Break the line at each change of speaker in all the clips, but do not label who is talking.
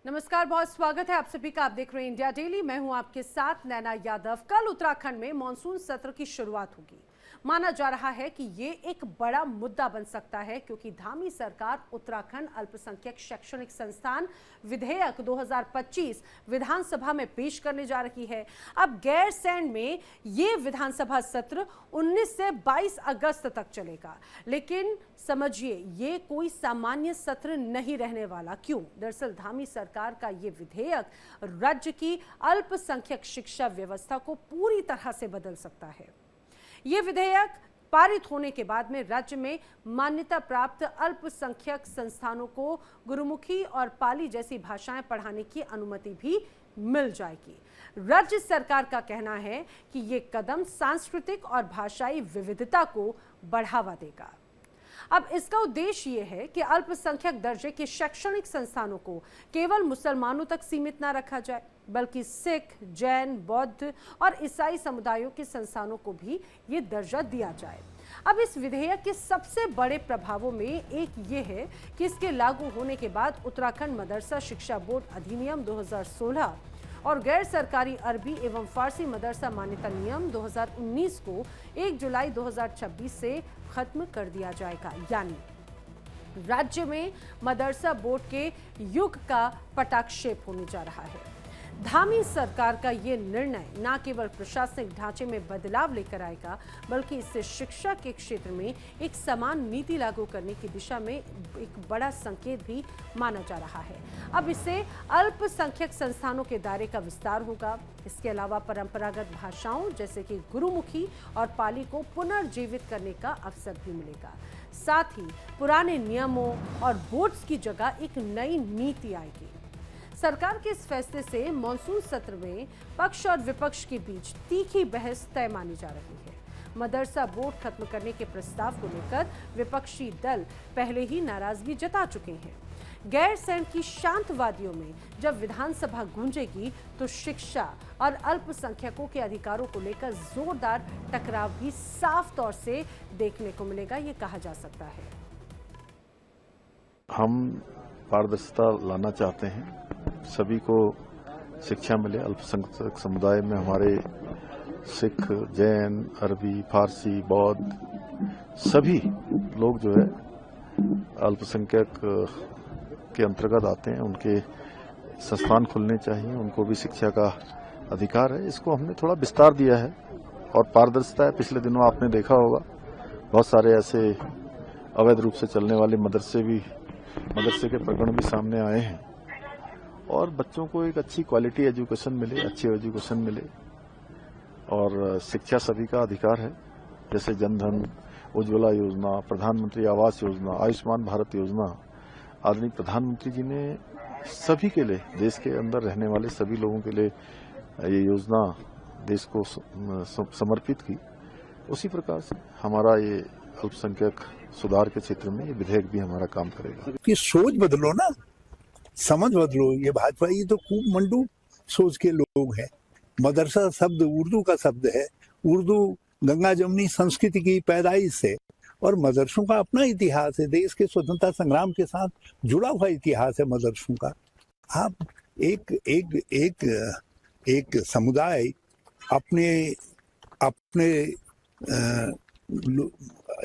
नमस्कार, बहुत स्वागत है आप सभी का। आप देख रहे हैं इंडिया डेली। मैं हूं आपके साथ नैना यादव। कल उत्तराखंड में मॉनसून सत्र की शुरुआत होगी। माना जा रहा है कि ये एक बड़ा मुद्दा बन सकता है क्योंकि धामी सरकार उत्तराखंड अल्पसंख्यक शैक्षणिक संस्थान विधेयक 2025 विधानसभा में पेश करने जा रही है। अब गैरसैंण में ये विधानसभा सत्र 19 से 22 अगस्त तक चलेगा, लेकिन समझिए ये कोई सामान्य सत्र नहीं रहने वाला। क्यों? दरअसल धामी सरकार का ये विधेयक राज्य की अल्पसंख्यक शिक्षा व्यवस्था को पूरी तरह से बदल सकता है। ये विधेयक पारित होने के बाद में राज्य में मान्यता प्राप्त अल्पसंख्यक संस्थानों को गुरुमुखी और पाली जैसी भाषाएं पढ़ाने की अनुमति भी मिल जाएगी। राज्य सरकार का कहना है कि ये कदम सांस्कृतिक और भाषाई विविधता को बढ़ावा देगा। अब इसका उद्देश्य ये है कि अल्पसंख्यक दर्जे के शैक्षणिक संस्थानों को केवल मुसलमानों तक सीमित ना रखा जाए, बल्कि सिख, जैन, बौद्ध और ईसाई समुदायों के संस्थानों को भी ये दर्जा दिया जाए। अब इस विधेयक के सबसे बड़े प्रभावों में एक ये है कि इसके लागू होने के बाद उत्तराखंड मदरसा शिक्षा बोर्ड अधिनियम 2016 और गैर सरकारी अरबी एवं फारसी मदरसा मान्यता नियम 2019 को 1 जुलाई 2026 से खत्म कर दिया जाएगा। यानी राज्य में मदरसा बोर्ड के युग का पटाक्षेप होने जा रहा है। धामी सरकार का ये निर्णय न केवल प्रशासनिक ढांचे में बदलाव लेकर आएगा, बल्कि इससे शिक्षा के क्षेत्र में एक समान नीति लागू करने की दिशा में एक bड़ा संकेत भी माना जा रहा है। अब इससे अल्पसंख्यक संस्थानों के दायरे का विस्तार होगा। इसके अलावा परंपरागत भाषाओं जैसे कि गुरुमुखी और पाली को पुनर्जीवित करने का अवसर भी मिलेगा। साथ ही पुराने नियमों और बोर्ड्स की जगह एक नई नीति आएगी। सरकार के इस फैसले से मॉनसून सत्र में पक्ष और विपक्ष के बीच तीखी बहस तय मानी जा रही है। मदरसा बोर्ड खत्म करने के प्रस्ताव को लेकर विपक्षी दल पहले ही नाराजगी जता चुके हैं। गैरसैंण की शांतवादियों में जब विधानसभा गूंजेगी तो शिक्षा और अल्पसंख्यकों के अधिकारों को लेकर जोरदार टकराव भी साफ तौर से देखने को मिलेगा, ये कहा जा सकता है।
हम पारदर्शिता लाना चाहते हैं, सभी को शिक्षा मिले। अल्पसंख्यक समुदाय में हमारे सिख, जैन, अरबी, फारसी, बौद्ध सभी लोग जो है अल्पसंख्यक के अंतर्गत आते हैं। उनके संस्थान खुलने चाहिए, उनको भी शिक्षा का अधिकार है। इसको हमने थोड़ा विस्तार दिया है और पारदर्शिता है। पिछले दिनों आपने देखा होगा बहुत सारे ऐसे अवैध रूप से चलने वाले मदरसे के प्रकरण भी सामने आए हैं और बच्चों को एक अच्छी क्वालिटी एजुकेशन मिले, अच्छी एजुकेशन मिले और शिक्षा सभी का अधिकार है। जैसे जनधन, उज्ज्वला योजना, प्रधानमंत्री आवास योजना, आयुष्मान भारत योजना, आदरणीय प्रधानमंत्री जी ने सभी के लिए, देश के अंदर रहने वाले सभी लोगों के लिए ये योजना देश को समर्पित की। उसी प्रकार से हमारा ये अल्पसंख्यक सुधार के क्षेत्र में ये विधेयक भी हमारा काम करेगा।
कि सोच बदलो ना, समझ बदलो। ये भाजपा ये तो खूब मंडू सोच के लोग हैं। मदरसा शब्द उर्दू का शब्द है। उर्दू गंगा जमुनी संस्कृति की पैदाइश है और मदरसों का अपना इतिहास है। देश के स्वतंत्रता संग्राम के साथ जुड़ा हुआ इतिहास है मदरसों का। आप एक समुदाय अपने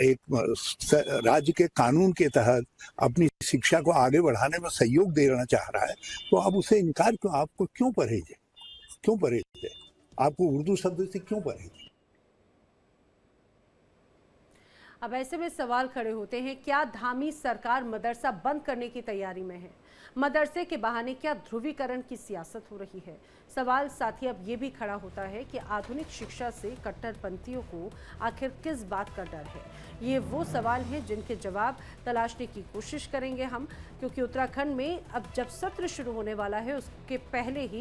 एक राज्य के कानून के तहत अपनी शिक्षा को आगे बढ़ाने में सहयोग देना चाह रहा है, तो आप उसे इनकार क्यों? आपको क्यों परहेज है? आपको उर्दू शब्द से क्यों परहेज?
अब ऐसे में सवाल खड़े होते हैं, क्या धामी सरकार मदरसा बंद करने की तैयारी में है? मदरसे के बहाने क्या ध्रुवीकरण की सियासत हो रही है? सवाल साथ ही अब ये भी खड़ा होता है कि आधुनिक शिक्षा से कट्टरपंथियों को आखिर किस बात का डर है? ये वो सवाल हैं जिनके जवाब तलाशने की कोशिश करेंगे हम, क्योंकि उत्तराखंड में अब जब सत्र शुरू होने वाला है उसके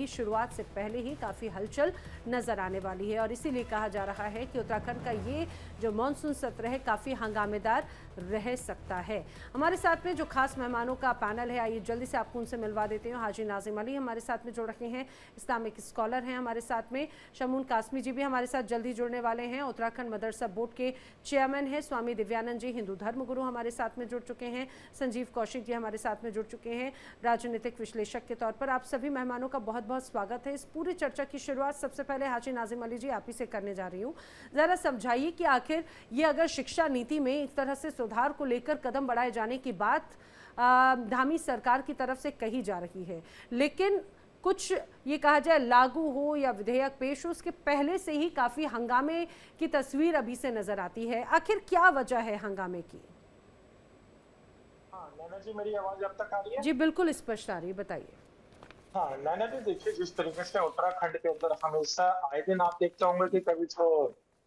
शुरुआत से पहले ही काफ़ी हलचल नज़र आने वाली है और इसीलिए कहा जा रहा है कि उत्तराखंड का ये जो मानसून सत्र है काफ़ी हंगामेदार रह सकता है। हमारे साथ में जो खास मेहमानों का पैनल है, आइए जल्दी से आपको उनसे मिलवा देते हैं। हाजी नाजिम अली हमारे साथ में जुड़ रहे हैं, इस्लामिक स्कॉलर हैं हमारे साथ में। शमून कासमी जी भी हमारे साथ जल्दी जुड़ने वाले हैं, उत्तराखंड मदरसा बोर्ड के चेयरमैन हैं। स्वामी दिव्यानंद जी हिंदू धर्म गुरु हमारे साथ में जुड़ चुके हैं। संजीव कौशिक जी हमारे साथ में जुड़ चुके हैं राजनीतिक विश्लेषक के तौर पर। आप सभी मेहमानों का बहुत बहुत स्वागत है। इस पूरी चर्चा की शुरुआत सबसे पहले हाजी नाजिम अली जी आप ही से करने जा रही हूँ। ज़रा समझाइए कि आखिर ये अगर शिक्षा नीति में एक तरह से सुधार को लेकर कदम बढ़ाए जाने की बात धामी सरकार की तरफ से कही जा रही है, लेकिन कुछ ये कहा जाए लागू हो या विधेयक पेश हो उसके पहले से ही काफ़ी हंगामे की तस्वीर अभी से नजर आती है। आखिर क्या वजह है हंगामे की?
हाँ नैना जी, मेरी आवाज अब तक आ रही है?
जी बिल्कुल स्पष्ट आ रही है, बताइए।
हाँ नैना जी, देखिए जिस तरीके से उत्तराखंड के अंदर हमेशा आए दिन आप देखते होंगे कि कभी तो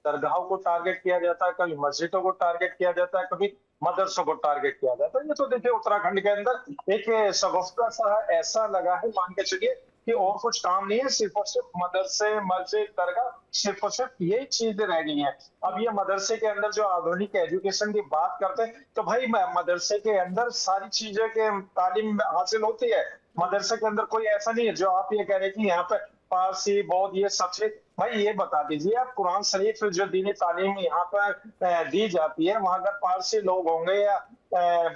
दरगाहों को टारगेट किया जाता है, कभी मस्जिदों को टारगेट किया जाता है, कभी मदरसों को टारगेट किया जाता है। ये तो देखिए उत्तराखंड के अंदर एक शगुफ्ता सा ऐसा लगा है, मान के चलिए कि और कुछ काम नहीं है, सिर्फ और सिर्फ मदरसे, मस्जिद, दरगाह, सिर्फ और सिर्फ यही चीजें रह गई हैं। अब ये मदरसे के अंदर जो आधुनिक एजुकेशन की बात करते हैं तो भाई मदरसे के अंदर सारी चीजें के तालीम हासिल होती है। मदरसे के अंदर कोई ऐसा नहीं है जो आप ये कह रहे कि यहाँ पे पारसी बौद्ध ये सब चीज। भाई ये बता दीजिए आप, कुरान शरीफ जो दीनी तालीम यहाँ पर दी जाती है, वहां अगर पारसी लोग होंगे या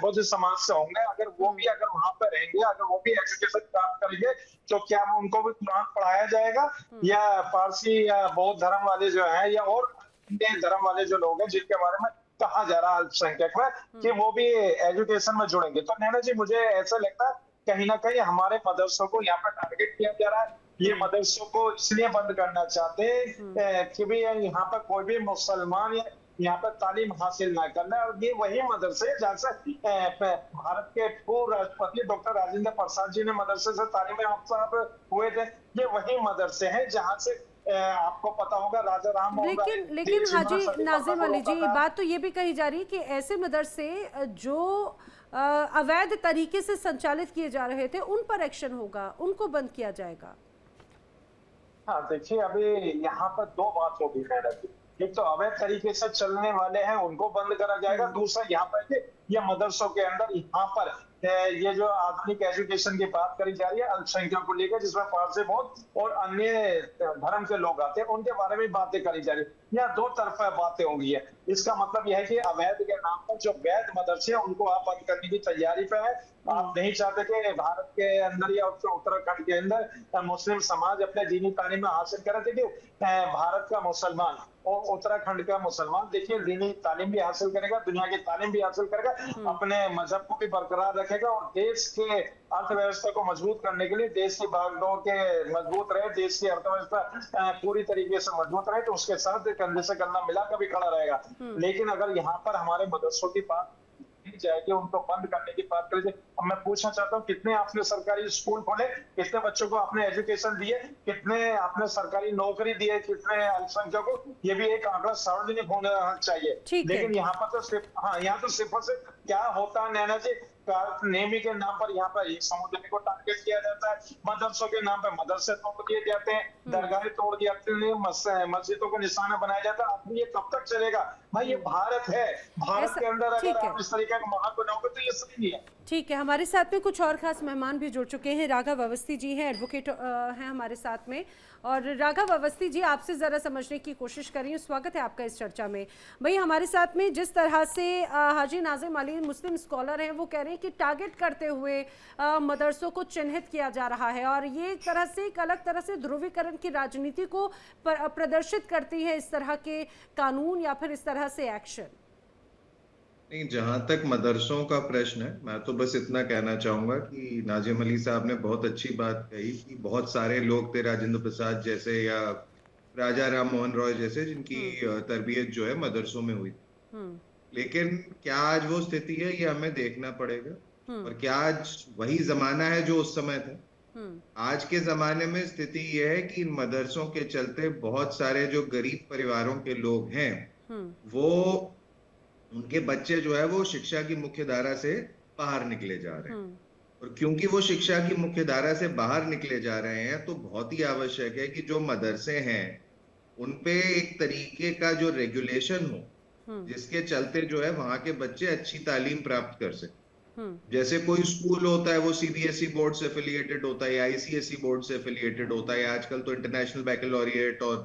बुद्ध समाज से होंगे, अगर वो भी अगर वहां पर रहेंगे, अगर वो भी एजुकेशन प्राप्त करेंगे तो क्या उनको भी कुरान पढ़ाया जाएगा? या पारसी या बौद्ध धर्म वाले जो है या और अन्य धर्म वाले जो लोग हैं जिनके बारे में कहा जा रहा है अल्पसंख्यक में कि वो भी एजुकेशन में जुड़ेंगे? तो नैना जी मुझे ऐसा लगता है कहीं ना कहीं हमारे मदरसों को यहाँ पर टारगेट किया जा रहा है। ये मदरसों को इसलिए बंद करना चाहते हैं कि भी यहाँ पर कोई भी मुसलमान यहाँ पर तालीम हासिल ना करना है। और ये वही मदरसे जहाँ से भारत के पूर्व राष्ट्रपति डॉक्टर राजेंद्र प्रसाद जी ने मदरसे से तालीम याफ्ता हुए थे। ये वही मदरसे हैं जहाँ से आपको पता होगा राजा राम।
लेकिन हाजी नाजिम अली जी, बात तो ये भी कही जा रही है कि ऐसे मदरसे जो अवैध तरीके से संचालित किए जा रहे थे उन पर एक्शन होगा, उनको बंद किया जाएगा।
हाँ देखिए, अभी यहाँ पर दो बात होगी मैडम जी। एक तो अवैध तरीके से चलने वाले हैं उनको बंद करा जाएगा, दूसरा यहाँ पर ये मदरसों के अंदर यहाँ पर ये जो आधुनिक एजुकेशन की बात करी जा रही है अल्पसंख्यक को लेकर, जिसमें पारसी बौद्ध और अन्य धर्म के लोग आते हैं, उनके बारे में बातें करी जा रही है। यहाँ दो तरफा बातें होगी है। इसका मतलब यह है कि अवैध के नाम पर जो वैध मदरसे हैं उनको आप बंद करने की तैयारी पे है। आप नहीं चाहते कि भारत के अंदर या उत्तराखंड के अंदर मुस्लिम समाज अपने दीनी तालीम में हासिल करे। देखिए भारत का मुसलमान और उत्तराखंड का मुसलमान देखिए दीनी तालीम भी हासिल करेगा, दुनिया की तालीम भी हासिल करेगा, अपने मजहब को भी बरकरार रखेगा और देश के अर्थव्यवस्था को मजबूत करने के लिए, देश की बागडोर के मजबूत रहे, देश की अर्थव्यवस्था पूरी तरीके से मजबूत रहे, तो उसके साथ कंधे से कंधा मिला कर भी खड़ा रहेगा। लेकिन अगर यहाँ पर हमारे मदरसों की बात जाएगी, उनको बंद करने की बात करें, अब मैं पूछना चाहता हूँ कितने आपने सरकारी स्कूल खोले, कितने बच्चों को आपने एजुकेशन दिए, कितने आपने सरकारी नौकरी दिए, कितने अल्पसंख्यकों को, ये भी एक आंकड़ा सार्वजनिक होना चाहिए। लेकिन यहाँ पर तो सिर्फ यहाँ तो सिर्फ से क्या होता है नैना जी, नेमी के नाम पर यहाँ पर एक समुदाय को टारगेट किया जाता है, मदरसों के नाम पर मदरसे तोड़ दिए जाते हैं, दरगाहें तोड़ दिए जाते हैं, मस्जिदों को निशाना बनाया जाता है। अब ये कब तक चलेगा? भाई ये भारत है, भारत के अंदर अगर आप इस तरीके का माहौल बनाओगे तो ये सही नहीं है।
ठीक है, हमारे साथ में कुछ और खास मेहमान भी जुड़ चुके हैं। राघव अवस्थी जी हैं, एडवोकेट हैं हमारे साथ में। और राघव अवस्थी जी, आपसे ज़रा समझने की कोशिश कर रही हूँ, स्वागत है आपका इस चर्चा में। भाई हमारे साथ में जिस तरह से हाजी नाजिम अली मुस्लिम स्कॉलर हैं, वो कह रहे हैं कि टारगेट करते हुए मदरसों को चिन्हित किया जा रहा है और ये एक तरह से एक अलग तरह से ध्रुवीकरण की राजनीति को प्रदर्शित करती है इस तरह के कानून या फिर इस तरह से एक्शन।
नहीं, जहां तक मदरसों का प्रश्न है, मैं तो बस इतना कहना चाहूंगा कि नाजिम अली साहब ने बहुत अच्छी बात कही कि बहुत सारे लोग थे राजेंद्र प्रसाद जैसे या राजा राम मोहन रॉय जैसे, जिनकी तरबियत जो है मदरसों में हुई। लेकिन क्या आज वो स्थिति है, ये हमें देखना पड़ेगा। और क्या आज वही जमाना है जो उस समय था? आज के जमाने में स्थिति यह है कि इन मदरसों के चलते बहुत सारे जो गरीब परिवारों के लोग हैं, वो उनके बच्चे जो है वो शिक्षा की मुख्य धारा से बाहर निकले जा रहे हैं। और क्योंकि वो शिक्षा की मुख्य धारा से बाहर निकले जा रहे हैं, तो बहुत ही आवश्यक है कि जो मदरसे हैं उनपे एक तरीके का जो रेगुलेशन हो, जिसके चलते जो है वहां के बच्चे अच्छी तालीम प्राप्त कर सके। जैसे कोई स्कूल होता है वो सीबीएसई बोर्ड से एफिलिएटेड होता है या आईसीएसई बोर्ड से एफिलिएटेड होता है, या आजकल तो इंटरनेशनल बैकलॉरिएट और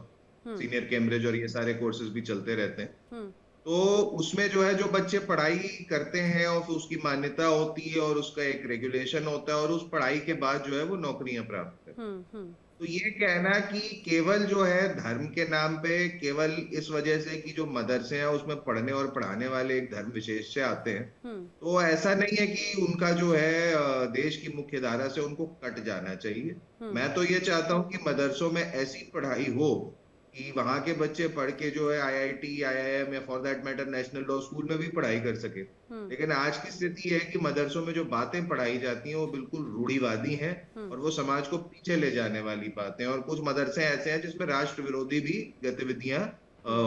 सीनियर कैम्ब्रिज और ये सारे कोर्सेज भी चलते रहते हैं। तो उसमें जो है जो बच्चे पढ़ाई करते हैं और फिर उसकी मान्यता होती है और उसका एक रेगुलेशन होता है और उस पढ़ाई के बाद जो है वो नौकरियां प्राप्त करते हैं। तो ये कहना कि केवल जो है धर्म के नाम पे, केवल इस वजह से कि जो मदरसे हैं उसमें पढ़ने और पढ़ाने वाले एक धर्म विशेष से आते हैं, तो ऐसा नहीं है कि उनका जो है देश की मुख्य धारा से उनको कट जाना चाहिए। मैं तो ये चाहता हूँ कि मदरसों में ऐसी पढ़ाई हो कि वहां के बच्चे पढ़ के जो है आईआईटी, आईआईएम या for that matter national law school में भी पढ़ाई कर सके। लेकिन आज की स्थिति है कि मदरसों में जो बातें पढ़ाई जाती हैं वो बिल्कुल रूढ़िवादी हैं और वो समाज को पीछे ले जाने वाली बातें, और कुछ मदरसे ऐसे हैं जिसमें राष्ट्र विरोधी भी गतिविधियां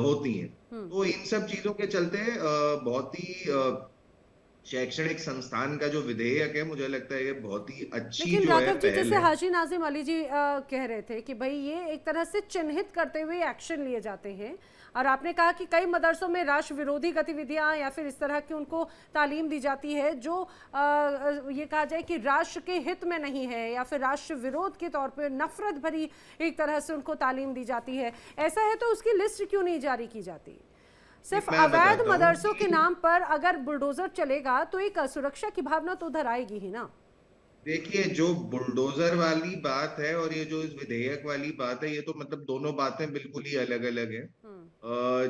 होती हैं। तो इन सब चीजों के चलते बहुत ही शैक्षणिक संस्थान का जो विधेयक है, मुझे लगता है ये बहुत ही अच्छी
लेकिन
जो है
राघव जी,
पहल
जैसे
है।
हाजी नाजिम अली जी कह रहे थे कि भाई ये एक तरह से चिन्हित करते हुए एक्शन लिए जाते हैं, और आपने कहा कि कई मदरसों में राष्ट्र विरोधी गतिविधियां या फिर इस तरह की उनको तालीम दी जाती है जो ये कहा जाए कि राष्ट्र के हित में नहीं है, या फिर राष्ट्र विरोध के तौर पर नफरत भरी एक तरह से उनको तालीम दी जाती है। ऐसा है तो उसकी लिस्ट क्यों नहीं जारी की जाती? सिर्फ
मैं
अवैध
बताता हूँ
मदरसों
कि
के नाम पर अगर बुलडोजर चलेगा तो एक असुरक्षा की भावना तो उधर आएगी ही ना।
देखिए, जो बुलडोजर वाली बात है और ये जो इस विधेयक वाली बात है, ये तो मतलब दोनों बातें बिल्कुल ही अलग अलग है।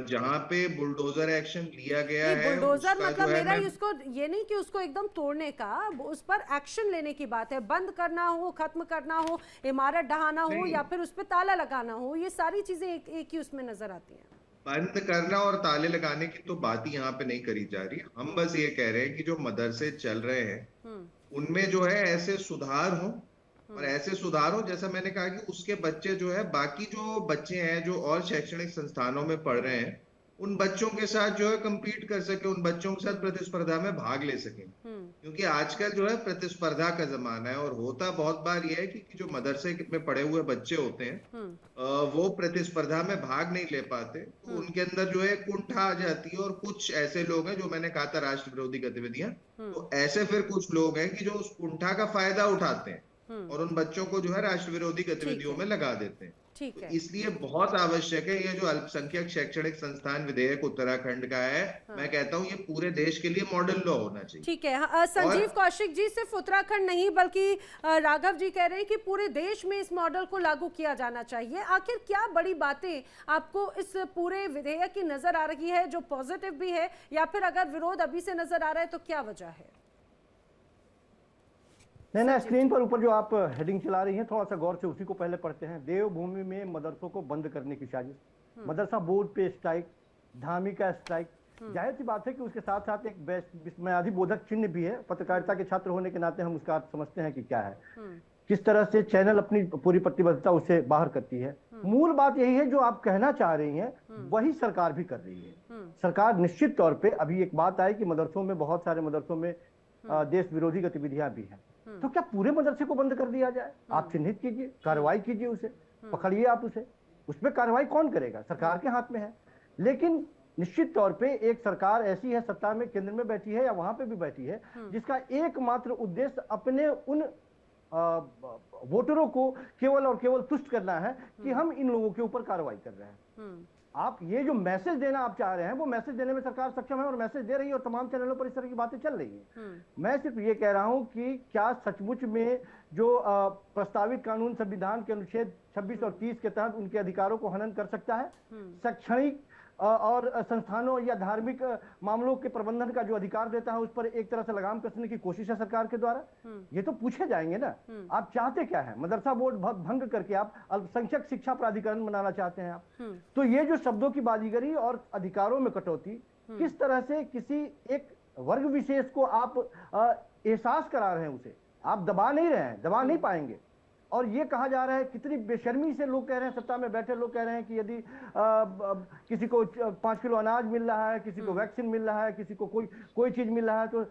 जहां पे बुलडोजर एक्शन लिया गया
नहीं,
है
बुलडोजर
उसका जो
मतलब
है
मेरा
मैं
उसको ये नहीं कि उसको एकदम तोड़ने का, उस पर एक्शन लेने की बात है। बंद करना हो, खत्म करना हो, इमारत ढहाना हो,
नहीं,
या फिर उस पर ताला लगाना हो, ये सारी चीजें एक ही उसमें नजर आती हैं।
बंद करना और ताले लगाने की तो बात ही यहाँ पे नहीं करी जा रही। हम बस ये कह रहे हैं कि जो मदरसे चल रहे हैं उनमें जो है ऐसे सुधार हो, और ऐसे सुधार हो जैसा मैंने कहा कि उसके बच्चे जो है, बाकी जो बच्चे हैं जो और शैक्षणिक संस्थानों में पढ़ रहे हैं, उन बच्चों के साथ जो है compete कर सके, उन बच्चों के साथ प्रतिस्पर्धा में भाग ले सके। क्योंकि आजकल जो है प्रतिस्पर्धा का जमाना है, और होता बहुत बार यह है कि जो मदरसे में पढ़े हुए बच्चे होते हैं वो प्रतिस्पर्धा में भाग नहीं ले पाते, तो उनके अंदर जो है कुंठा आ जाती है। और कुछ ऐसे लोग हैं जो मैंने कहा था राष्ट्र विरोधी गतिविधियां, तो ऐसे फिर कुछ लोग हैं कि जो उस कुंठा का फायदा उठाते हैं और उन बच्चों को जो है राष्ट्र विरोधी गतिविधियों में लगा देते हैं।
ठीक
तो
है।
इसलिए बहुत आवश्यक है ये जो अल्पसंख्यक शैक्षणिक संस्थान विधेयक उत्तराखंड का है, मैं कहता हूँ ये पूरे देश के लिए मॉडल लॉ होना चाहिए।
ठीक है। संजीव
और
कौशिक जी, सिर्फ उत्तराखंड नहीं बल्कि राघव जी कह रहे हैं कि पूरे देश में इस मॉडल को लागू किया जाना चाहिए। आखिर क्या बड़ी बातें आपको इस पूरे विधेयक की नजर आ रही है जो पॉजिटिव भी है, या फिर अगर विरोध अभी से नजर आ रहा है तो क्या वजह है?
नहीं, स्क्रीन पर ऊपर जो आप हेडिंग चला रही हैं, थोड़ा सा गौर से उसी को पहले पढ़ते हैं। देवभूमि में मदरसों को बंद करने की साजिश, मदरसा बोर्ड पे स्ट्राइक, धार्मिक स्ट्राइक। जाहिर सी बात है कि उसके साथ साथ एक विस्मयाधिबोधक चिन्ह भी है। पत्रकारिता के छात्र होने के नाते हम उसका अर्थ समझते हैं कि क्या है, किस तरह से चैनल अपनी पूरी प्रतिबद्धता उसे बाहर करती है। मूल बात यही है जो आप कहना चाह रही हैं, वही सरकार भी कर रही है। सरकार निश्चित तौर पे, अभी एक बात आई कि मदरसों में, बहुत सारे मदरसों में देश विरोधी गतिविधियां भी हैं, तो क्या पूरे मदरसे को बंद कर दिया जाए? आप चिन्हित कीजिए, कार्रवाई कीजिए, उसे पकड़िए, आप उसे, उस पर कार्रवाई कौन करेगा? सरकार के हाथ में है। लेकिन निश्चित तौर पे एक सरकार ऐसी है, सत्ता में केंद्र में बैठी है या वहां पे भी बैठी है, जिसका एकमात्र उद्देश्य अपने उन वोटरों को केवल और केवल तुष्ट करना है कि हम इन लोगों के ऊपर कार्रवाई कर रहे हैं। आप ये जो मैसेज देना आप चाह रहे हैं, वो मैसेज देने में सरकार सक्षम है और मैसेज दे रही है, और तमाम चैनलों पर इस तरह की बातें चल रही हैं। मैं सिर्फ ये कह रहा हूं कि क्या सचमुच में जो प्रस्तावित कानून संविधान के अनुच्छेद 26 और 30 के तहत उनके अधिकारों को हनन कर सकता है? शैक्षणिक और संस्थानों या धार्मिक मामलों के प्रबंधन का जो अधिकार देता है, उस पर एक तरह से लगाम कसने की कोशिश है सरकार के द्वारा। ये तो पूछे जाएंगे ना, आप चाहते क्या है? मदरसा बोर्ड भंग करके आप अल्पसंख्यक शिक्षा प्राधिकरण बनाना चाहते हैं आप। तो ये जो शब्दों की बाजीगरी और अधिकारों में कटौती, किस तरह से किसी एक वर्ग विशेष को आप एहसास करा रहे हैं, उसे आप दबा नहीं रहे हैं, दबा नहीं पाएंगे। और ये कहा जा रहा है, कितनी बेशर्मी से लोग कह रहे हैं, सत्ता में बैठे लोग कह रहे हैं कि यदि किसी को 5 किलो अनाज मिल रहा है, किसी को वैक्सीन मिल रहा है, किसी को कोई चीज मिल रहा है, तो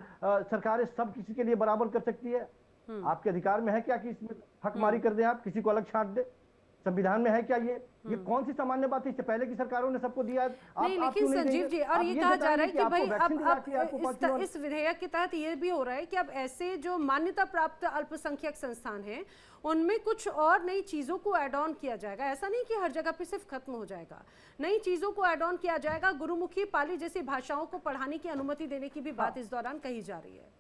सरकारें सब किसी के लिए बराबर कर सकती है। आपके अधिकार में है क्या कि इसमें हकमारी कर दें, आप किसी को अलग छांट दे? संविधान में है क्या ये कौन सी सामान्य बात है? इससे पहले की सरकारों ने सबको दिया है,
नहीं, लेकिन संजीव जी, और ये कहा जा रहा है कि भाई अब इस विधेयक के तहत ये भी हो रहा है कि अब ऐसे जो मान्यता प्राप्त अल्पसंख्यक संस्थान हैं उनमें कुछ और नई चीजों को ऐड ऑन किया जाएगा। ऐसा नहीं कि हर जगह पे सिर्फ खत्म हो जाएगा, नई चीजों को ऐड ऑन किया जाएगा। गुरुमुखी, पाली जैसी भाषाओं को पढ़ाने की अनुमति देने की भी बात इस दौरान कही जा रही है।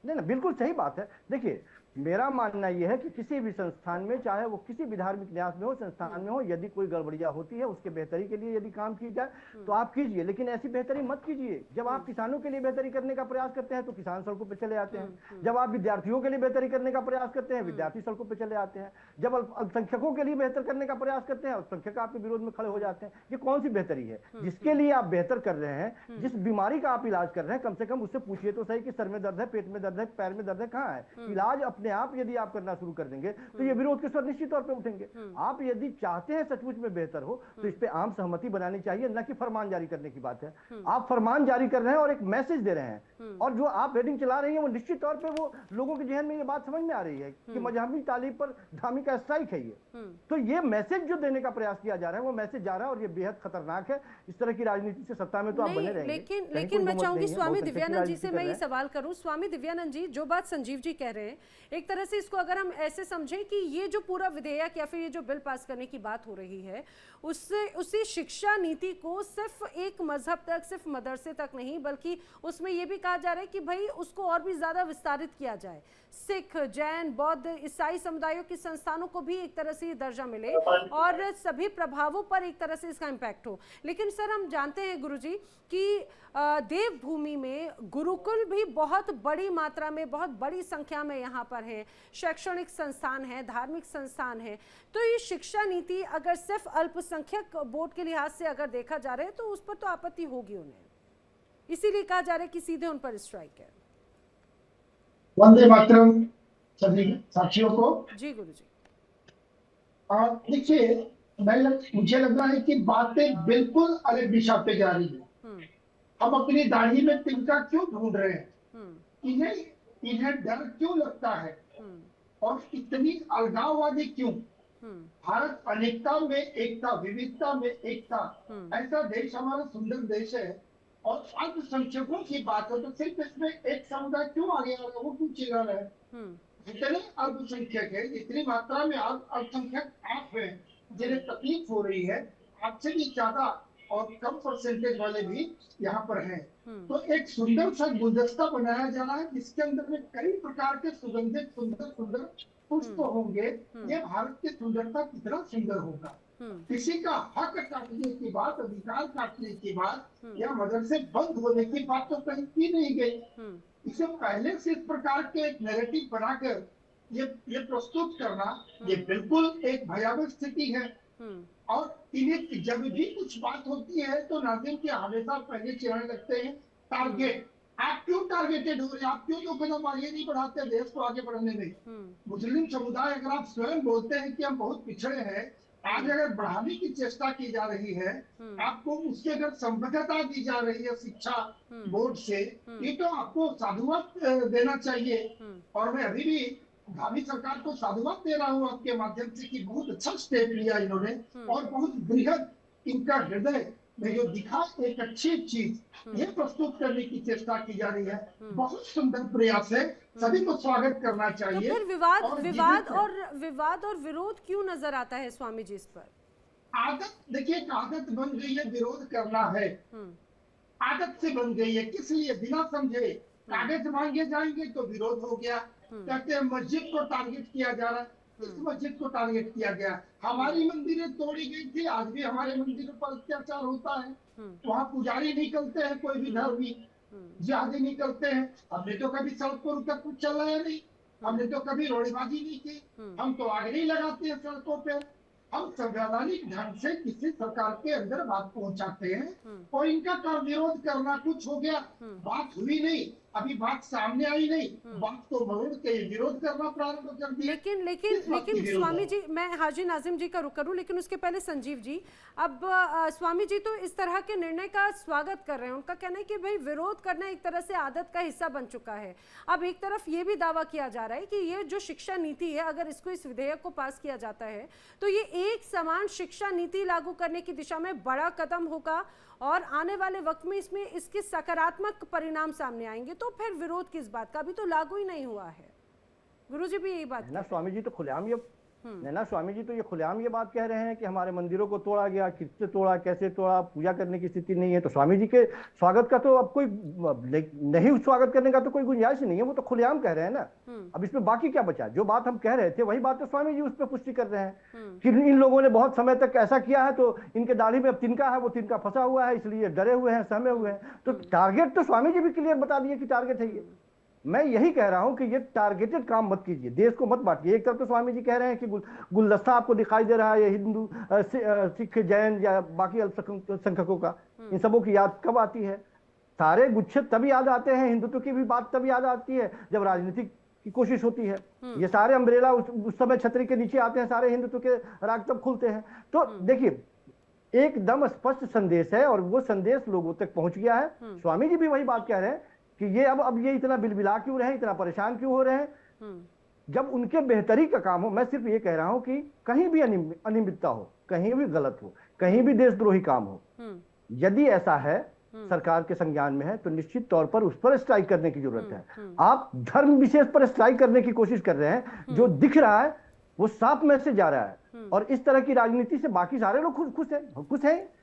नहीं ना, बिल्कुल सही बात है। देखिए, मेरा मानना यह है कि किसी भी संस्थान में, चाहे वो किसी भी धार्मिक न्यास में हो, संस्थान में हो, यदि कोई गड़बड़ियां होती है, उसके बेहतरी के लिए यदि काम की जाए तो आप कीजिए, लेकिन ऐसी बेहतरी मत कीजिए। जब आप किसानों के लिए बेहतरी करने का प्रयास करते हैं तो किसान सड़कों पर चले आते हैं। जब आप विद्यार्थियों के लिए बेहतरी करने का प्रयास करते हैं, विद्यार्थी सड़कों पर चले आते हैं। जब अल्पसंख्यकों के लिए बेहतर करने का प्रयास करते हैं, अल्पसंख्यक आपके विरोध में खड़े हो जाते हैं। ये कौन सी बेहतरी है? जिसके लिए आप बेहतर कर रहे हैं, जिस बीमारी का आप इलाज कर रहे हैं, कम से कम उससे पूछिए तो सही कि सर में दर्द है, पेट में दर्द है, पैर में दर्द है, कहाँ है? इलाज अपने आप यदि आप करना शुरू कर देंगे तो ये विरोध के स्वर निश्चित तौर पे उठेंगे। आप यदि चाहते हैं सचमुच में बेहतर हो तो इस पे आम सहमति बनानी चाहिए, न कि फरमान जारी करने की बात है। आप फरमान जारी कर रहे हैं और एक मैसेज दे रहे हैं, और जो आप हेडिंग चला रही हैं वो निश्चित तौर पे वो लोगों के जहन में ये बात समझ में आ रही है कि मजहबी तालीम पर धामी का स्ट्राइक है ये। तो ये मैसेज जो देने का प्रयास किया जा रहा है वो मैसेज जा रहा है, और ये बेहद खतरनाक है। इस तरह की राजनीति से सत्ता में तो आप बने रहेंगे।
लेकिन मैं चाहूंगी स्वामी दिव्यानंद जी से मैं ये सवाल करूं। स्वामी दिव्यानंद जी, जो बात संजीव जी कह रहे हैं, एक तरह से इसको अगर हम ऐसे समझें कि ये जो पूरा विधेयक या फिर ये जो बिल पास करने की बात हो रही है, उससे उसी शिक्षा नीति को सिर्फ एक मजहब तक, सिर्फ मदरसे तक नहीं, बल्कि उसमें ये भी कहा जा रहा है कि भाई उसको और भी ज्यादा विस्तारित किया जाए। सिख, जैन, बौद्ध, ईसाई समुदायों के संस्थानों को भी एक तरह से ये दर्जा मिले और सभी प्रभावों पर एक तरह से इसका इम्पैक्ट हो। लेकिन सर, हम जानते हैं गुरुजी कि देवभूमि में गुरुकुल भी बहुत बड़ी मात्रा में, बहुत बड़ी संख्या में यहाँ पर है, शैक्षणिक संस्थान है, धार्मिक संस्थान है। तो ये शिक्षा नीति अगर सिर्फ अल्पसंख्यक बोर्ड के लिहाज से अगर देखा जा रहा है तो उस पर तो आपत्ति होगी उन्हें, इसीलिए कहा जा रहा है कि सीधे उन पर स्ट्राइक है।
वंदे मातरम सभी साथियों को।
जी गुरुजी।
देखिए, मुझे लग रहा है कि बातें बिल्कुल अलग दिशा पे जा रही है। हम अपनी दाढ़ी में तिनका क्यों ढूंढ रहे हैं? इन्हें डर क्यों लगता है? और इतनी अलगाववादी क्यों? भारत अनेकता में एकता, विविधता में एकता, ऐसा देश हमारा सुंदर देश है। और अल्पसंख्यकों की बात हो तो सिर्फ इसमें एक समुदाय क्यों आगे आ रहा है, वो क्यों चिल्ला रहा है? जितने अल्पसंख्यक है, इतनी मात्रा में अल्पसंख्यक आप हैं जिन्हें तकलीफ हो रही है, आपसे भी ज्यादा और कम परसेंटेज वाले भी यहाँ पर हैं। तो एक सुंदर सा गुलदस्ता बनाया जा रहा है जिसके अंदर में कई प्रकार के सुगंधित सुंदर सुंदर पुष्प होंगे। ये भारत की सुंदरता कितना सुंदर होगा। किसी का हक काटने की बात, अधिकार काटने की बात या मदरसे बंद होने की बात तो कहीं की नहीं गई। इसे पहले से इस प्रकार के एक नैरेटिव बनाकर ये प्रस्तुत करना, ये बिल्कुल एक भयावह स्थिति है। और इन्हें जब भी कुछ बात होती है तो नाज़िम के हमेशा पहले चिढ़ने लगते हैं टारगेट। आप क्यों टारगेटेड हो रहे हैं? आप क्यों तो कदम आगे नहीं बढ़ाते देश को आगे बढ़ने में? मुस्लिम समुदाय, अगर आप स्वयं बोलते हैं कि हम बहुत पिछड़े हैं, आज अगर बढ़ाने की चेष्टा की जा रही है, आपको उसके अगर संबद्धता दी जा रही है शिक्षा बोर्ड से, ये तो आपको साधुवाद देना चाहिए। और मैं अभी भी भावी सरकार को साधुवाद दे रहा हूँ आपके माध्यम से कि बहुत अच्छा स्टेप लिया इन्होंने, और बहुत बृहद इनका हृदय में जो दिखा एक अच्छी चीज ये प्रस्तुत करने की चेष्टा की जा रही है। बहुत सुंदर प्रयास है, सभी को स्वागत करना चाहिए।
तो फिर विवाद और विरोध क्यों नजर आता है स्वामी जी इस पर?
आदत, देखिए, एक आदत बन गई है, विरोध करना है, आदत से बन गई है। किस लिए? बिना समझे कागज मांगे जाएंगे तो विरोध हो गया। कहते हैं मस्जिद को टारगेट किया जा रहा है, इस मस्जिद को टारगेट किया गया। हमारी मंदिरें तोड़ी गई थी, आज भी हमारे मंदिरों पर अत्याचार होता है। वहाँ पुजारी निकलते हैं, कोई भी धर्मी जिहादी निकलते हैं। हमने तो कभी सड़क पर उतर कुछ चलाया नहीं, हमने तो कभी रोड़ेबाजी नहीं की, हम तो आग नहीं लगाते हैं सड़कों पे। हम संवैधानिक ढंग से किसी सरकार के अंदर बात पहुंचाते हैं और इनका काम विरोध करना, कुछ हो गया, बात हुई नहीं, अभी बात सामने आई नहीं, बात तो मोड़ के विरोध करना प्रारंभ कर दिया।
लेकिन लेकिन
किस बात की
लेकिन
विरोध
स्वामी
है?
जी, मैं हाजी नाजिम जी का रुख करूं, लेकिन उसके पहले संजीव जी। अब स्वामी जी तो इस तरह के निर्णय का स्वागत कर रहे हैं। उनका कहना है कि भाई विरोध करना एक तरह से आदत का हिस्सा बन चुका है। अब एक तरफ ये भी दावा किया जा रहा है कि ये जो शिक्षा नीति है, अगर इसको इस विधेयक को पास किया जाता है तो ये एक समान शिक्षा नीति लागू करने की दिशा में बड़ा कदम होगा और आने वाले वक्त में इसमें इसके सकारात्मक परिणाम सामने आएंगे। तो फिर विरोध किस बात का? अभी तो लागू ही नहीं हुआ है। गुरुजी भी यही बात
ना स्वामी जी तो खुलेआम ये नैना स्वामी जी तो ये खुलेआम ये बात कह रहे हैं कि हमारे मंदिरों को तोड़ा गया, किससे तोड़ा, कैसे तोड़ा, पूजा करने की स्थिति नहीं है। तो स्वामी जी के स्वागत का तो अब कोई नहीं, स्वागत करने का तो कोई गुंजाइश ही नहीं है। वो तो खुलेआम कह रहे हैं ना। अब इसमें बाकी क्या बचा? जो बात हम कह रहे थे वही बात तो स्वामी जी उस पर पुष्टि कर रहे हैं कि इन लोगों ने बहुत समय तक ऐसा किया है, तो इनके दाढ़ी में अब तिनका है, वो तिनका फंसा हुआ है, इसलिए डरे हुए हैं, सहमे हुए हैं। तो टारगेट तो स्वामी जी भी क्लियर बता दिए कि टारगेट है ये। मैं यही कह रहा हूं कि ये टारगेटेड काम मत कीजिए, देश को मत बांटिए। एक तरफ तो स्वामी जी कह रहे हैं कि गुलदस्ता आपको दिखाई दे रहा है, ये हिंदू, सिख, जैन या बाकी अल्पसंख्यकों का, इन सबों की याद कब आती है? सारे गुच्छे तब याद आते हैं, हिंदुत्व की भी बात तब याद आती है जब राजनीतिक की कोशिश होती है। ये सारे अम्ब्रेला उस समय छतरी के नीचे आते हैं, सारे हिंदुत्व के राग तब खुलते हैं। तो देखिए, एकदम स्पष्ट संदेश है और वो संदेश लोगों तक पहुंच गया है। स्वामी जी भी वही बात कह रहे हैं कि ये अब ये इतना बिलबिला क्यों रहे हैं, इतना परेशान क्यों हो रहे हैं, जब उनके बेहतरी का काम हो। मैं सिर्फ ये कह रहा हूं कि कहीं भी अनियमितता हो, कहीं भी गलत हो, कहीं भी देशद्रोही काम हो, यदि ऐसा है, सरकार के संज्ञान में है, तो निश्चित तौर पर उस पर स्ट्राइक करने की जरूरत है। आप धर्म विशेष पर स्ट्राइक करने की कोशिश कर रहे हैं। जो दिख रहा है वो साफ मैसेज जा रहा है और इस तरह की राजनीति से बाकी सारे लोग खुश हैं।